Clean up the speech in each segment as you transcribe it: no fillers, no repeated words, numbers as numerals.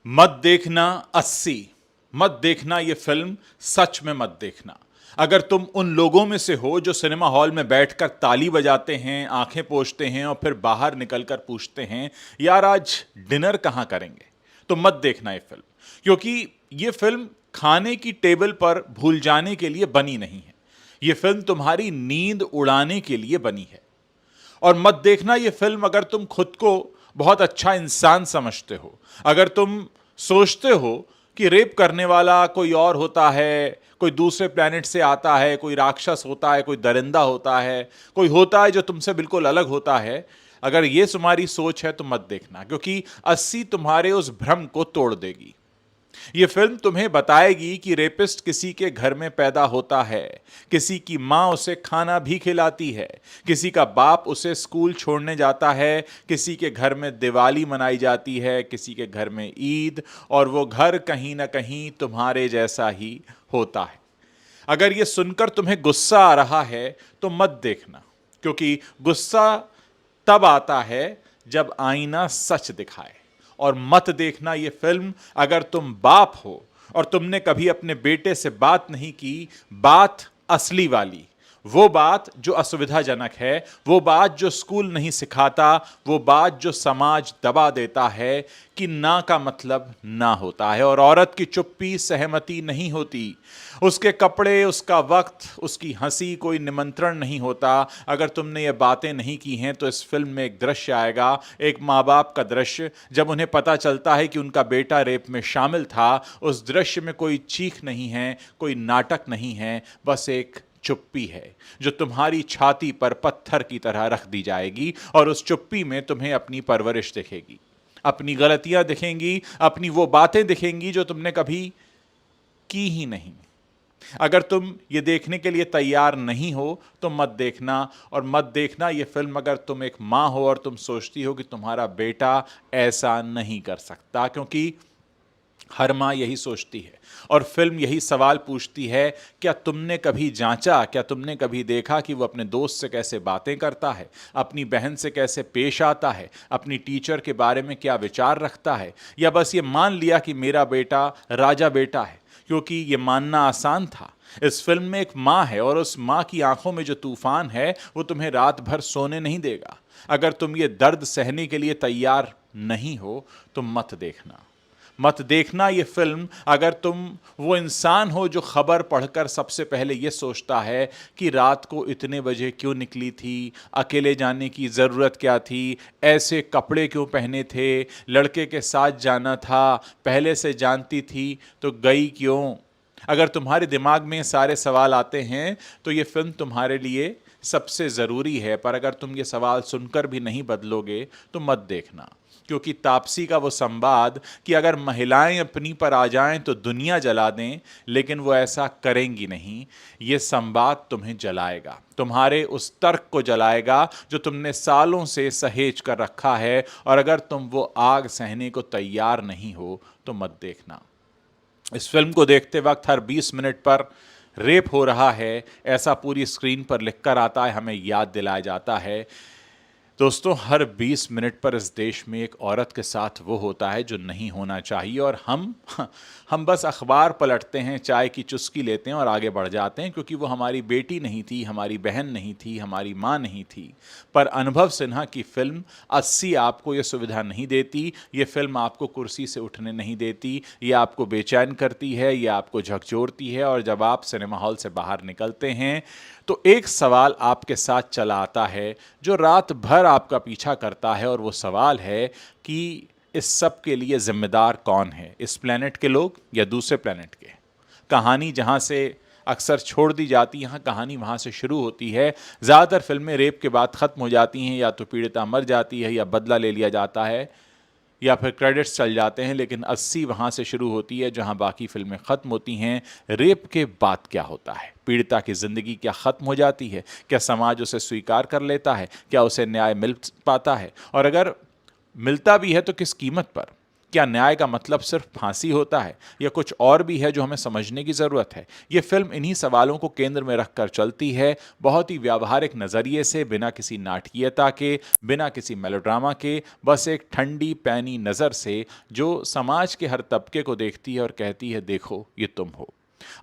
मत देखना 80। मत देखना ये फिल्म, सच में मत देखना। अगर तुम उन लोगों में से हो जो सिनेमा हॉल में बैठकर ताली बजाते हैं, आंखें पोंछते हैं और फिर बाहर निकलकर पूछते हैं यार आज डिनर कहां करेंगे, तो मत देखना ये फिल्म। क्योंकि ये फिल्म खाने की टेबल पर भूल जाने के लिए बनी नहीं है। ये फिल्म तुम्हारी नींद उड़ाने के लिए बनी है। और मत देखना ये फिल्म अगर तुम खुद को बहुत अच्छा इंसान समझते हो, अगर तुम सोचते हो कि रेप करने वाला कोई और होता है, कोई दूसरे प्लेनेट से आता है, कोई राक्षस होता है, कोई दरिंदा होता है, कोई होता है जो तुमसे बिल्कुल अलग होता है, अगर ये तुम्हारी सोच है तो मत देखना। क्योंकि 80 तुम्हारे उस भ्रम को तोड़ देगी। यह फिल्म तुम्हें बताएगी कि रेपिस्ट किसी के घर में पैदा होता है, किसी की मां उसे खाना भी खिलाती है, किसी का बाप उसे स्कूल छोड़ने जाता है, किसी के घर में दिवाली मनाई जाती है, किसी के घर में ईद, और वो घर कहीं ना कहीं तुम्हारे जैसा ही होता है। अगर यह सुनकर तुम्हें गुस्सा आ रहा है तो मत देखना। क्योंकि गुस्सा तब आता है जब आईना सच दिखाए। और मत देखना ये फिल्म अगर तुम बाप हो और तुमने कभी अपने बेटे से बात नहीं की, बात असली वाली, वो बात जो असुविधाजनक है, वो बात जो स्कूल नहीं सिखाता, वो बात जो समाज दबा देता है कि ना का मतलब ना होता है और औरत की चुप्पी सहमति नहीं होती, उसके कपड़े, उसका वक्त, उसकी हंसी कोई निमंत्रण नहीं होता। अगर तुमने ये बातें नहीं की हैं तो इस फिल्म में एक दृश्य आएगा, एक माँ बाप का दृश्य, जब उन्हें पता चलता है कि उनका बेटा रेप में शामिल था। उस दृश्य में कोई चीख नहीं है, कोई नाटक नहीं है, बस एक चुप्पी है जो तुम्हारी छाती पर पत्थर की तरह रख दी जाएगी। और उस चुप्पी में तुम्हें अपनी परवरिश दिखेगी, अपनी गलतियां दिखेंगी, अपनी वो बातें दिखेंगी जो तुमने कभी की ही नहीं। अगर तुम ये देखने के लिए तैयार नहीं हो तो मत देखना। और मत देखना ये फिल्म अगर तुम एक मां हो और तुम सोचती हो कि तुम्हारा बेटा ऐसा नहीं कर सकता, क्योंकि हर मां यही सोचती है। और फिल्म यही सवाल पूछती है, क्या तुमने कभी जांचा, क्या तुमने कभी देखा कि वो अपने दोस्त से कैसे बातें करता है, अपनी बहन से कैसे पेश आता है, अपनी टीचर के बारे में क्या विचार रखता है, या बस ये मान लिया कि मेरा बेटा राजा बेटा है। क्योंकि ये मानना आसान था। इस फिल्म में एक माँ है और उस माँ की आंखों में जो तूफान है वो तुम्हें रात भर सोने नहीं देगा। अगर तुम ये दर्द सहने के लिए तैयार नहीं हो तो मत देखना। मत देखना ये फिल्म अगर तुम वो इंसान हो जो खबर पढ़कर सबसे पहले ये सोचता है कि रात को इतने बजे क्यों निकली थी, अकेले जाने की ज़रूरत क्या थी, ऐसे कपड़े क्यों पहने थे, लड़के के साथ जाना था, पहले से जानती थी तो गई क्यों। अगर तुम्हारे दिमाग में सारे सवाल आते हैं तो ये फिल्म तुम्हारे लिए सबसे ज़रूरी है। पर अगर तुम ये सवाल सुनकर भी नहीं बदलोगे तो मत देखना। क्योंकि तापसी का वो संवाद कि अगर महिलाएं अपनी पर आ जाएं तो दुनिया जला दें, लेकिन वो ऐसा करेंगी नहीं, ये संवाद तुम्हें जलाएगा, तुम्हारे उस तर्क को जलाएगा जो तुमने सालों से सहेज कर रखा है। और अगर तुम वो आग सहने को तैयार नहीं हो तो मत देखना। इस फिल्म को देखते वक्त हर 20 मिनट पर रेप हो रहा है ऐसा पूरी स्क्रीन पर लिखकर आता है, हमें याद दिलाया जाता है। दोस्तों, हर 20 मिनट पर इस देश में एक औरत के साथ वो होता है जो नहीं होना चाहिए। और हम बस अखबार पलटते हैं, चाय की चुस्की लेते हैं और आगे बढ़ जाते हैं, क्योंकि वो हमारी बेटी नहीं थी, हमारी बहन नहीं थी, हमारी माँ नहीं थी। पर अनुभव सिन्हा की फिल्म 80 आपको ये सुविधा नहीं देती। ये फिल्म आपको कुर्सी से उठने नहीं देती, ये आपको बेचैन करती है, ये आपको झकझोरती है। और जब आप सिनेमा हॉल से बाहर निकलते हैं तो एक सवाल आपके साथ चला आता है जो रात भर आपका पीछा करता है, और वो सवाल है कि इस सब के लिए जिम्मेदार कौन है, इस प्लेनेट के लोग या दूसरे प्लेनेट के। कहानी जहाँ से अक्सर छोड़ दी जाती, यहाँ कहानी वहाँ से शुरू होती है। ज़्यादातर फिल्में रेप के बाद ख़त्म हो जाती हैं, या तो पीड़िता मर जाती है, या बदला ले लिया जाता है, या फिर क्रेडिट्स चल जाते हैं। लेकिन 80 वहाँ से शुरू होती है जहाँ बाकी फिल्में ख़त्म होती हैं। रेप के बाद क्या होता है, पीड़िता की ज़िंदगी क्या ख़त्म हो जाती है, क्या समाज उसे स्वीकार कर लेता है, क्या उसे न्याय मिल पाता है, और अगर मिलता भी है तो किस कीमत पर। क्या न्याय का मतलब सिर्फ फांसी होता है या कुछ और भी है जो हमें समझने की ज़रूरत है? ये फिल्म इन्हीं सवालों को केंद्र में रखकर चलती है, बहुत ही व्यावहारिक नज़रिए से, बिना किसी नाटकीयता के, बिना किसी मेलोड्रामा के, बस एक ठंडी पैनी नज़र से जो समाज के हर तबके को देखती है और कहती है, देखो ये तुम हो।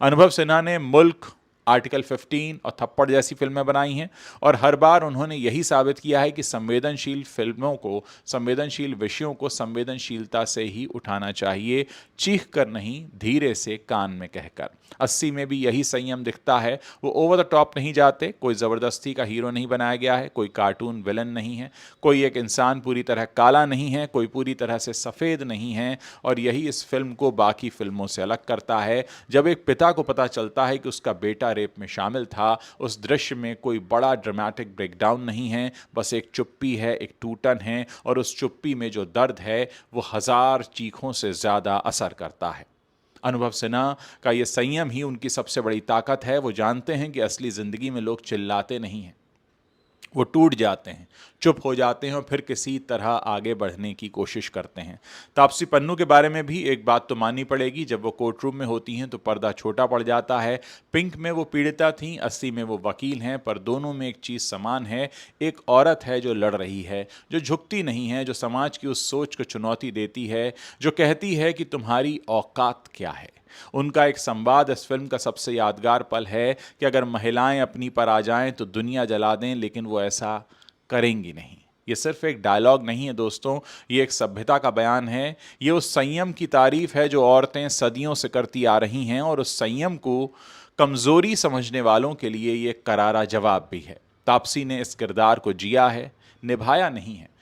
अनुभव सिन्हा ने मुल्क, आर्टिकल 15 और थप्पड़ जैसी फिल्में बनाई हैं और हर बार उन्होंने यही साबित किया है कि संवेदनशील फिल्मों को, संवेदनशील विषयों को संवेदनशीलता से ही उठाना चाहिए, चीख कर नहीं, धीरे से कान में कहकर। 80 में भी यही संयम दिखता है। वो ओवर द टॉप नहीं जाते, कोई ज़बरदस्ती का हीरो नहीं बनाया गया है, कोई कार्टून विलन नहीं है, कोई एक इंसान पूरी तरह काला नहीं है, कोई पूरी तरह से सफ़ेद नहीं है। और यही इस फिल्म को बाकी फिल्मों से अलग करता है। जब एक पिता को पता चलता है कि उसका बेटा रेप में शामिल था, उस दृश्य में कोई बड़ा ड्रामेटिक ब्रेकडाउन नहीं है, बस एक चुप्पी है, एक टूटन है, और उस चुप्पी में जो दर्द है वो हजार चीखों से ज़्यादा असर करता है। अनुभव सिन्हा का ये संयम ही उनकी सबसे बड़ी ताकत है। वो जानते हैं कि असली ज़िंदगी में लोग चिल्लाते नहीं हैं, वो टूट जाते हैं, चुप हो जाते हैं और फिर किसी तरह आगे बढ़ने की कोशिश करते हैं। तापसी पन्नू के बारे में भी एक बात तो माननी पड़ेगी, जब वो कोर्ट रूम में होती हैं तो पर्दा छोटा पड़ जाता है। पिंक में वो पीड़िता थीं, 80 में वो वकील हैं, पर दोनों में एक चीज़ समान है, एक औरत है जो लड़ रही है, जो झुकती नहीं है, जो समाज की उस सोच को चुनौती देती है, जो कहती है कि तुम्हारी औकात क्या है। उनका एक संवाद इस फिल्म का सबसे यादगार पल है कि अगर महिलाएं अपनी पर आ जाएं तो दुनिया जला दें, लेकिन वो ऐसा करेंगी नहीं। ये सिर्फ एक डायलॉग नहीं है दोस्तों, ये एक सभ्यता का बयान है। ये उस संयम की तारीफ है जो औरतें सदियों से करती आ रही हैं, और उस संयम को कमज़ोरी समझने वालों के लिए ये करारा जवाब भी है। तापसी ने इस किरदार को जिया है, निभाया नहीं है,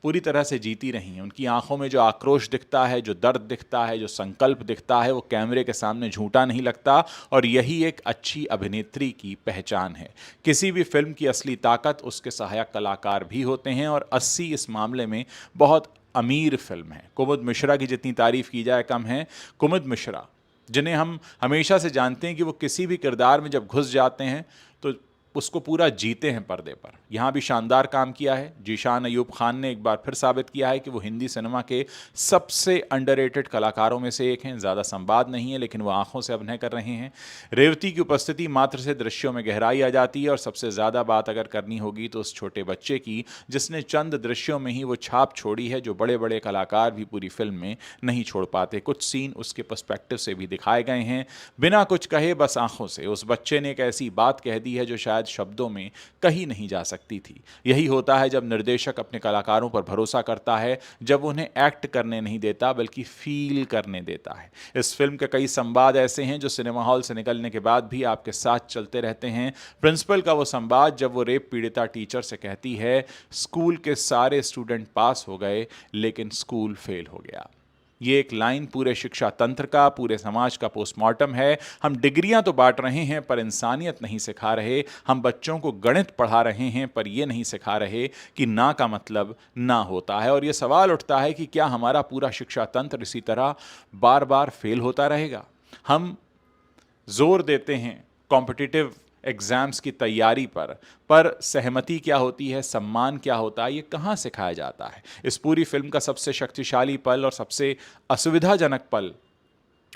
पूरी तरह से जीती रही हैं। उनकी आंखों में जो आक्रोश दिखता है, जो दर्द दिखता है, जो संकल्प दिखता है, वो कैमरे के सामने झूठा नहीं लगता, और यही एक अच्छी अभिनेत्री की पहचान है। किसी भी फिल्म की असली ताकत उसके सहायक कलाकार भी होते हैं, और 80 इस मामले में बहुत अमीर फिल्म है। कुमुद मिश्रा की जितनी तारीफ की जाए कम है। कुमुद मिश्रा, जिन्हें हम हमेशा से जानते हैं कि वो किसी भी किरदार में जब घुस जाते हैं तो उसको पूरा जीते हैं पर्दे पर। यहाँ भी शानदार काम किया है। जीशान अयूब खान ने एक बार फिर साबित किया है कि वो हिंदी सिनेमा के सबसे अंडररेटेड कलाकारों में से एक हैं। ज़्यादा संवाद नहीं है, लेकिन वो आंखों से अभिनय कर रहे हैं। रेवती की उपस्थिति मात्र से दृश्यों में गहराई आ जाती है, और सबसे ज़्यादा बात अगर करनी होगी तो उस छोटे बच्चे की, जिसने चंद दृश्यों में ही वो छाप छोड़ी है जो बड़े बड़े कलाकार भी पूरी फिल्म में नहीं छोड़ पाते। कुछ सीन उसके पर्सपेक्टिव से भी दिखाए गए हैं, बिना कुछ कहे, बस आंखों से। उस बच्चे ने एक ऐसी बात कह दी है जो शायद शब्दों में कही नहीं जा सकती थी। यही होता है जब निर्देशक अपने कलाकारों पर भरोसा करता है, जब उन्हें एक्ट करने नहीं देता बल्कि फील करने देता है। इस फिल्म के कई संवाद ऐसे हैं जो सिनेमा हॉल से निकलने के बाद भी आपके साथ चलते रहते हैं। प्रिंसिपल का वो संवाद जब वो रेप पीड़िता टीचर से कहती है, स्कूल के सारे स्टूडेंट पास हो गए लेकिन स्कूल फेल हो गया। ये एक लाइन पूरे शिक्षा तंत्र का, पूरे समाज का पोस्टमार्टम है। हम डिग्रियां तो बांट रहे हैं पर इंसानियत नहीं सिखा रहे। हम बच्चों को गणित पढ़ा रहे हैं पर ये नहीं सिखा रहे कि ना का मतलब ना होता है। और ये सवाल उठता है कि क्या हमारा पूरा शिक्षा तंत्र इसी तरह बार बार फेल होता रहेगा? हम जोर देते हैं कॉम्पिटिटिव एग्ज़ाम्स की तैयारी पर सहमति क्या होती है, सम्मान क्या होता है, ये कहाँ सिखाया जाता है? इस पूरी फिल्म का सबसे शक्तिशाली पल और सबसे असुविधाजनक पल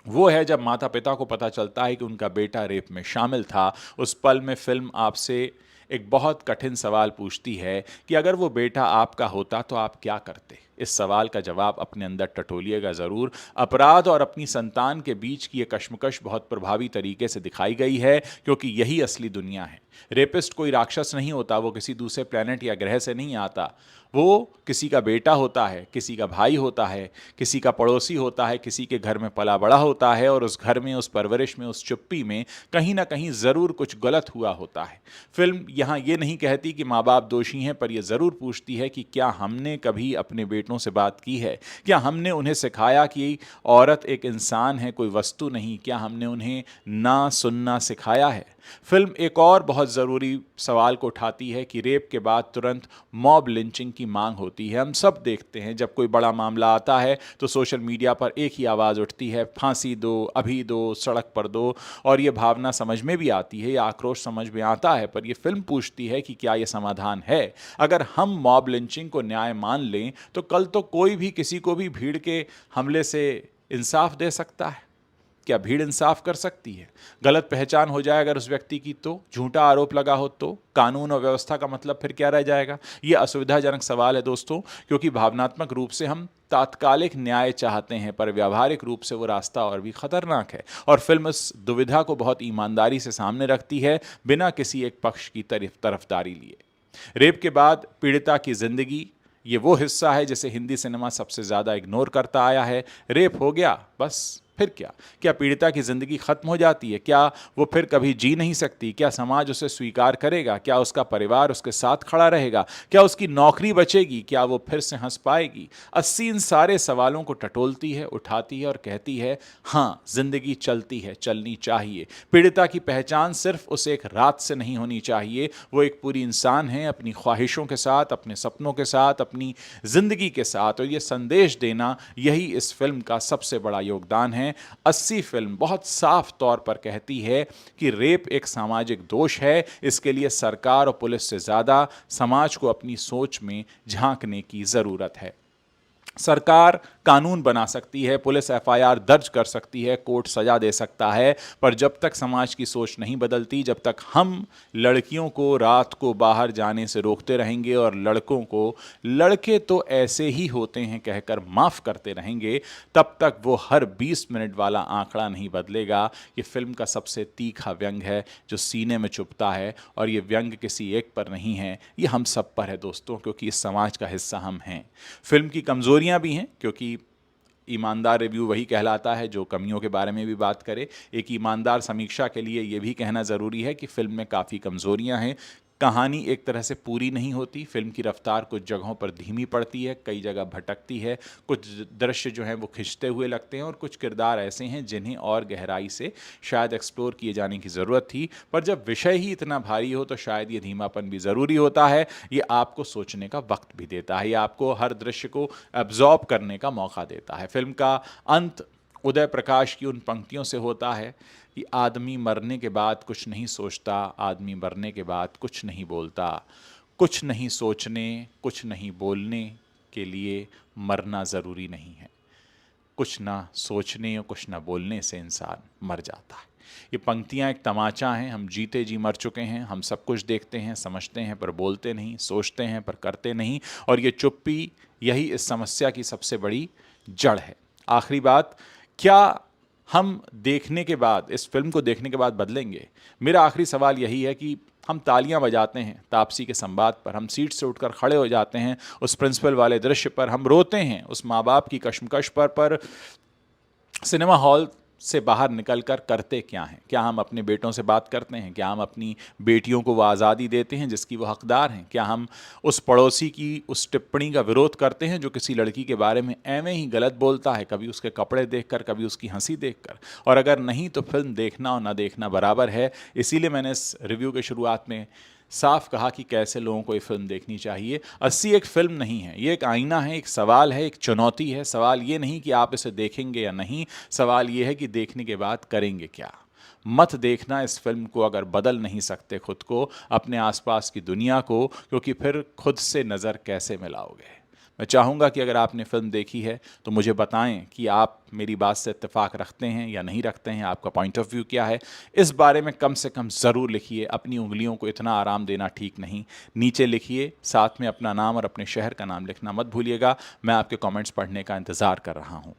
वो है जब माता पिता को पता चलता है कि उनका बेटा रेप में शामिल था। उस पल में फिल्म आपसे एक बहुत कठिन सवाल पूछती है कि अगर वो बेटा आपका होता तो आप क्या करते? इस सवाल का जवाब अपने अंदर टटोलिएगा ज़रूर। अपराध और अपनी संतान के बीच की ये कश्मकश बहुत प्रभावी तरीके से दिखाई गई है, क्योंकि यही असली दुनिया है। रेपिस्ट कोई राक्षस नहीं होता, वो किसी दूसरे प्लेनेट या ग्रह से नहीं आता। वो किसी का बेटा होता है, किसी का भाई होता है, किसी का पड़ोसी होता है, किसी के घर में पला बड़ा होता है, और उस घर में, उस परवरिश में, उस चुप्पी में कहीं ना कहीं ज़रूर कुछ गलत हुआ होता है। फिल्म यहाँ ये नहीं कहती कि माँ बाप दोषी हैं, पर यह ज़रूर पूछती है कि क्या हमने कभी अपने बेटों से बात की है? क्या हमने उन्हें सिखाया कि औरत एक इंसान है, कोई वस्तु नहीं? क्या हमने उन्हें ना सुनना सिखाया है? फिल्म एक और बहुत बहुत ज़रूरी सवाल को उठाती है कि रेप के बाद तुरंत मॉब लिंचिंग की मांग होती है। हम सब देखते हैं जब कोई बड़ा मामला आता है तो सोशल मीडिया पर एक ही आवाज़ उठती है, फांसी दो, अभी दो, सड़क पर दो। और ये भावना समझ में भी आती है, ये आक्रोश समझ में आता है, पर ये फिल्म पूछती है कि क्या ये समाधान है। अगर हम मॉब लिंचिंग को न्याय मान लें तो कल तो कोई भी किसी को भी भीड़ के हमले से इंसाफ दे सकता है। क्या भीड़ इंसाफ कर सकती है? गलत पहचान हो जाए अगर उस व्यक्ति की, तो झूठा आरोप लगा हो तो कानून और व्यवस्था का मतलब फिर क्या रह जाएगा? ये असुविधाजनक सवाल है दोस्तों, क्योंकि भावनात्मक रूप से हम तात्कालिक न्याय चाहते हैं, पर व्यावहारिक रूप से वो रास्ता और भी खतरनाक है। और फिल्म इस दुविधा को बहुत ईमानदारी से सामने रखती है, बिना किसी एक पक्ष की तरफदारी लिए। रेप के बाद पीड़िता की जिंदगी, ये वो हिस्सा है जिसे हिंदी सिनेमा सबसे ज्यादा इग्नोर करता आया है। रेप हो गया, बस फिर क्या? क्या पीड़िता की जिंदगी खत्म हो जाती है? क्या वो फिर कभी जी नहीं सकती? क्या समाज उसे स्वीकार करेगा? क्या उसका परिवार उसके साथ खड़ा रहेगा? क्या उसकी नौकरी बचेगी? क्या वो फिर से हंस पाएगी? अस्सी इन सारे सवालों को टटोलती है, उठाती है और कहती है, हाँ, जिंदगी चलती है, चलनी चाहिए। पीड़िता की पहचान सिर्फ उस एक रात से नहीं होनी चाहिए। वो एक पूरी इंसान है, अपनी ख्वाहिशों के साथ, अपने सपनों के साथ, अपनी जिंदगी के साथ। और ये संदेश देना, यही इस फिल्म का सबसे बड़ा योगदान है। 80 फिल्म बहुत साफ तौर पर कहती है कि रेप एक सामाजिक दोष है। इसके लिए सरकार और पुलिस से ज्यादा समाज को अपनी सोच में झांकने की जरूरत है। सरकार कानून बना सकती है, पुलिस एफआईआर दर्ज कर सकती है, कोर्ट सजा दे सकता है, पर जब तक समाज की सोच नहीं बदलती, जब तक हम लड़कियों को रात को बाहर जाने से रोकते रहेंगे और लड़कों को लड़के तो ऐसे ही होते हैं कहकर माफ करते रहेंगे, तब तक वो हर 20 मिनट वाला आंकड़ा नहीं बदलेगा। ये फिल्म का सबसे तीखा व्यंग है जो सीने में चुभता है, और ये व्यंग किसी एक पर नहीं है, ये हम सब पर है दोस्तों, क्योंकि इस समाज का हिस्सा हम हैं। फिल्म की कमजोरियां भी हैं, क्योंकि ईमानदार रिव्यू वही कहलाता है जो कमियों के बारे में भी बात करे। एक ईमानदार समीक्षा के लिए यह भी कहना ज़रूरी है कि फिल्म में काफ़ी कमज़ोरियां हैं। कहानी एक तरह से पूरी नहीं होती, फिल्म की रफ्तार कुछ जगहों पर धीमी पड़ती है, कई जगह भटकती है, कुछ दृश्य जो हैं वो खिंचते हुए लगते हैं, और कुछ किरदार ऐसे हैं जिन्हें और गहराई से शायद एक्सप्लोर किए जाने की ज़रूरत थी। पर जब विषय ही इतना भारी हो तो शायद ये धीमापन भी ज़रूरी होता है। ये आपको सोचने का वक्त भी देता है, ये आपको हर दृश्य को एब्जॉर्ब करने का मौका देता है। फिल्म का अंत उदय प्रकाश की उन पंक्तियों से होता है कि आदमी मरने के बाद कुछ नहीं सोचता, आदमी मरने के बाद कुछ नहीं बोलता, कुछ नहीं सोचने, कुछ नहीं बोलने के लिए मरना ज़रूरी नहीं है। कुछ ना सोचने और कुछ ना बोलने से इंसान मर जाता है। ये पंक्तियाँ एक तमाचा हैं। हम जीते जी मर चुके हैं, हम सब कुछ देखते हैं, समझते हैं, पर बोलते नहीं, सोचते हैं पर करते नहीं, और ये चुप्पी, यही इस समस्या की सबसे बड़ी जड़ है। आखिरी बात, क्या हम देखने के बाद, इस फिल्म को देखने के बाद बदलेंगे? मेरा आखिरी सवाल यही है कि हम तालियां बजाते हैं तापसी के संवाद पर, हम सीट से उठकर खड़े हो जाते हैं उस प्रिंसिपल वाले दृश्य पर, हम रोते हैं उस माँ बाप की कश्मकश पर सिनेमा हॉल से बाहर निकलकर करते क्या हैं? क्या हम अपने बेटों से बात करते हैं? क्या हम अपनी बेटियों को वो आज़ादी देते हैं जिसकी वो हकदार हैं? क्या हम उस पड़ोसी की उस टिप्पणी का विरोध करते हैं जो किसी लड़की के बारे में एवं ही गलत बोलता है, कभी उसके कपड़े देखकर, कभी उसकी हंसी देखकर? और अगर नहीं तो फिल्म देखना और ना देखना बराबर है। इसीलिए मैंने इस रिव्यू के शुरुआत में साफ कहा कि कैसे लोगों को ये फिल्म देखनी चाहिए। 80 एक फिल्म नहीं है, ये एक आईना है, एक सवाल है, एक चुनौती है। सवाल ये नहीं कि आप इसे देखेंगे या नहीं, सवाल ये है कि देखने के बाद करेंगे क्या। मत देखना इस फिल्म को अगर बदल नहीं सकते खुद को, अपने आसपास की दुनिया को, क्योंकि फिर खुद से नज़र कैसे मिलाओगे। मैं चाहूँगा कि अगर आपने फिल्म देखी है तो मुझे बताएं कि आप मेरी बात से इत्तेफाक रखते हैं या नहीं रखते हैं, आपका पॉइंट ऑफ व्यू क्या है। इस बारे में कम से कम ज़रूर लिखिए। अपनी उंगलियों को इतना आराम देना ठीक नहीं। नीचे लिखिए, साथ में अपना नाम और अपने शहर का नाम लिखना मत भूलिएगा। मैं आपके कमेंट्स पढ़ने का इंतज़ार कर रहा हूँ।